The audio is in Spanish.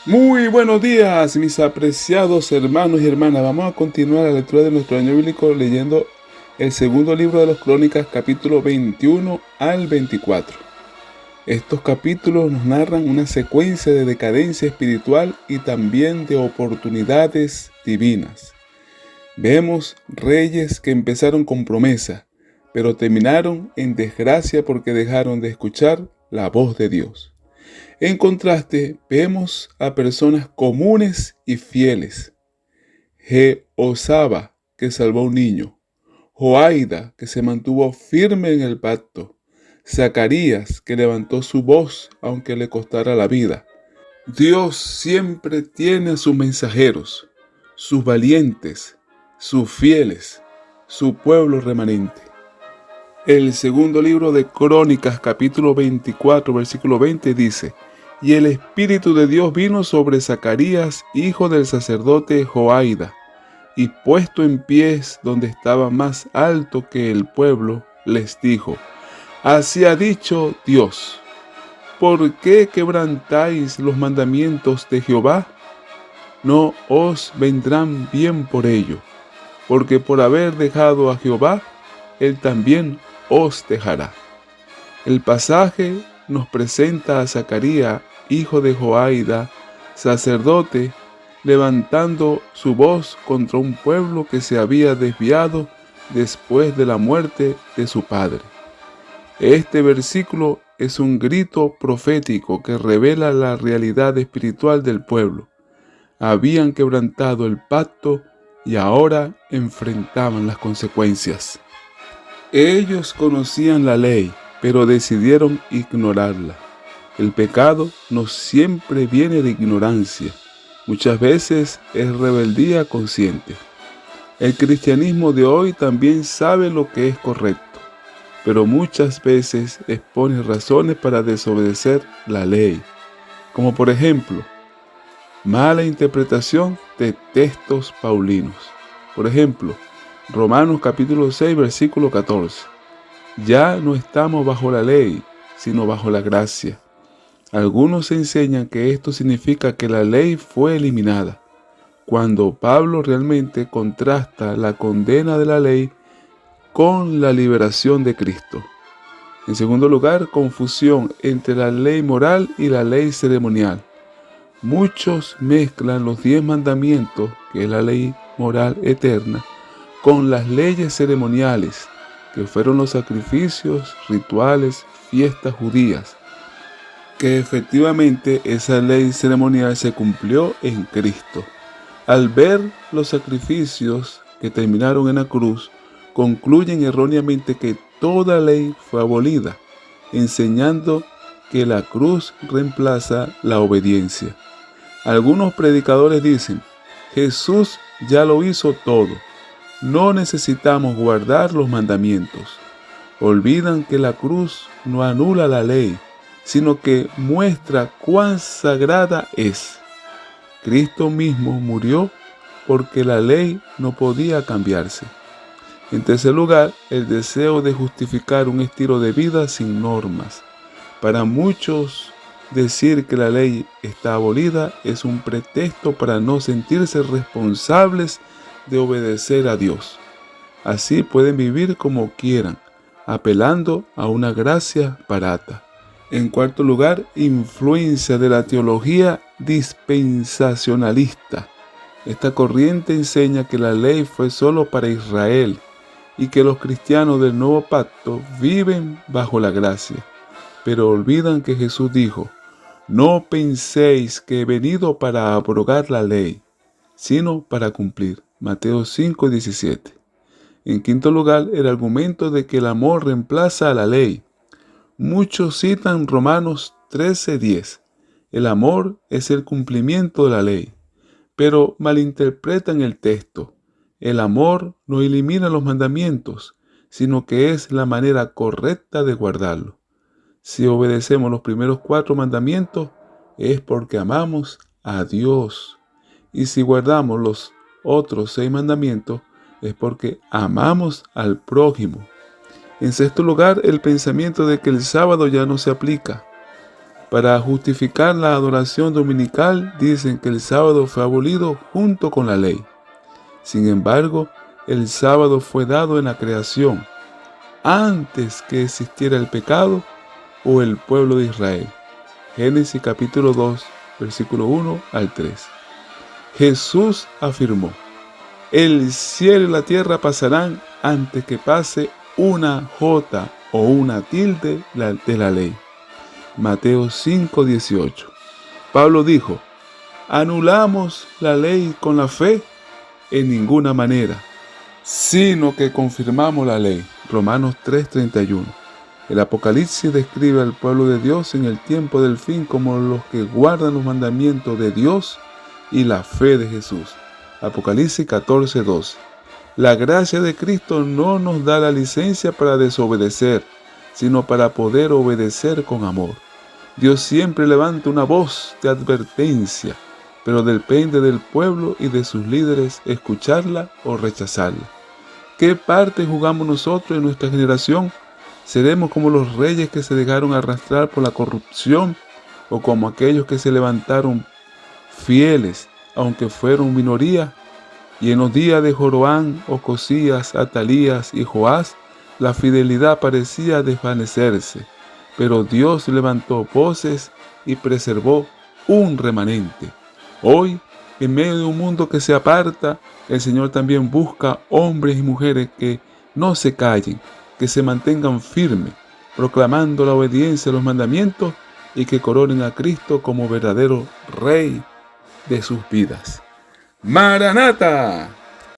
Muy buenos días, mis apreciados hermanos y hermanas. Vamos a continuar la lectura de nuestro año bíblico leyendo el segundo libro de las Crónicas, capítulo 21 al 24. Estos capítulos nos narran una secuencia de decadencia espiritual y también de oportunidades divinas. Vemos reyes que empezaron con promesa, pero terminaron en desgracia porque dejaron de escuchar la voz de Dios. En contraste, vemos a personas comunes y fieles. Jehosaba, que salvó a un niño. Joaida, que se mantuvo firme en el pacto. Zacarías, que levantó su voz aunque le costara la vida. Dios siempre tiene a sus mensajeros, sus valientes, sus fieles, su pueblo remanente. El segundo libro de Crónicas, capítulo 24, versículo 20 dice: Y el Espíritu de Dios vino sobre Zacarías, hijo del sacerdote Joaida, y puesto en pies donde estaba más alto que el pueblo, les dijo: Así ha dicho Dios, ¿por qué quebrantáis los mandamientos de Jehová? No os vendrán bien por ello, porque por haber dejado a Jehová, Él también os dejará. El pasaje nos presenta a Zacarías, hijo de Joaida, sacerdote, levantando su voz contra un pueblo que se había desviado después de la muerte de su padre. Este versículo es un grito profético que revela la realidad espiritual del pueblo. Habían quebrantado el pacto y ahora enfrentaban las consecuencias. Ellos conocían la ley, pero decidieron ignorarla. El pecado no siempre viene de ignorancia, muchas veces es rebeldía consciente. El cristianismo de hoy también sabe lo que es correcto, pero muchas veces expone razones para desobedecer la ley, como por ejemplo, mala interpretación de textos paulinos. Por ejemplo, Romanos capítulo 6, versículo 14. Ya no estamos bajo la ley, sino bajo la gracia. Algunos enseñan que esto significa que la ley fue eliminada, cuando Pablo realmente contrasta la condena de la ley con la liberación de Cristo. En segundo lugar, confusión entre la ley moral y la ley ceremonial. Muchos mezclan los 10 mandamientos, que es la ley moral eterna, con las leyes ceremoniales, que fueron los sacrificios, rituales, fiestas judías, que efectivamente esa ley ceremonial se cumplió en Cristo. Al ver los sacrificios que terminaron en la cruz, concluyen erróneamente que toda ley fue abolida, enseñando que la cruz reemplaza la obediencia. Algunos predicadores dicen: Jesús ya lo hizo todo, no necesitamos guardar los mandamientos. Olvidan que la cruz no anula la ley, sino que muestra cuán sagrada es. Cristo mismo murió porque la ley no podía cambiarse. En tercer lugar, el deseo de justificar un estilo de vida sin normas. Para muchos, decir que la ley está abolida es un pretexto para no sentirse responsables de obedecer a Dios. Así pueden vivir como quieran, apelando a una gracia barata. En cuarto lugar, influencia de la teología dispensacionalista. Esta corriente enseña que la ley fue solo para Israel y que los cristianos del nuevo pacto viven bajo la gracia, pero olvidan que Jesús dijo: No penséis que he venido para abrogar la ley, sino para cumplir. Mateo 5:17. En quinto lugar, el argumento de que el amor reemplaza a la ley. Muchos citan Romanos 13:10. El amor es el cumplimiento de la ley, pero malinterpretan el texto. El amor no elimina los mandamientos, sino que es la manera correcta de guardarlo. Si obedecemos los primeros 4 mandamientos, es porque amamos a Dios. Y si guardamos los otros 6 mandamientos, es porque amamos al prójimo. En sexto lugar, el pensamiento de que el sábado ya no se aplica. Para justificar la adoración dominical, dicen que el sábado fue abolido junto con la ley. Sin embargo, el sábado fue dado en la creación, antes que existiera el pecado o el pueblo de Israel. Génesis capítulo 2, versículo 1 al 3. Jesús afirmó: el cielo y la tierra pasarán antes que pase una jota o una tilde de la ley. Mateo 5:18. Pablo dijo: ¿anulamos la ley con la fe? En ninguna manera, sino que confirmamos la ley. Romanos 3:31. El Apocalipsis describe al pueblo de Dios en el tiempo del fin como los que guardan los mandamientos de Dios y la fe de Jesús. Apocalipsis 14:12. La gracia de Cristo no nos da la licencia para desobedecer, sino para poder obedecer con amor. Dios siempre levanta una voz de advertencia, pero depende del pueblo y de sus líderes escucharla o rechazarla. ¿Qué parte jugamos nosotros en nuestra generación? ¿Seremos como los reyes que se dejaron arrastrar por la corrupción o como aquellos que se levantaron fieles, aunque fueron minoría? Y en los días de Joroboam, Ocosías, Atalías y Joás, la fidelidad parecía desvanecerse, pero Dios levantó voces y preservó un remanente. Hoy, en medio de un mundo que se aparta, el Señor también busca hombres y mujeres que no se callen, que se mantengan firmes, proclamando la obediencia a los mandamientos y que coronen a Cristo como verdadero Rey de sus vidas. ¡Maranata!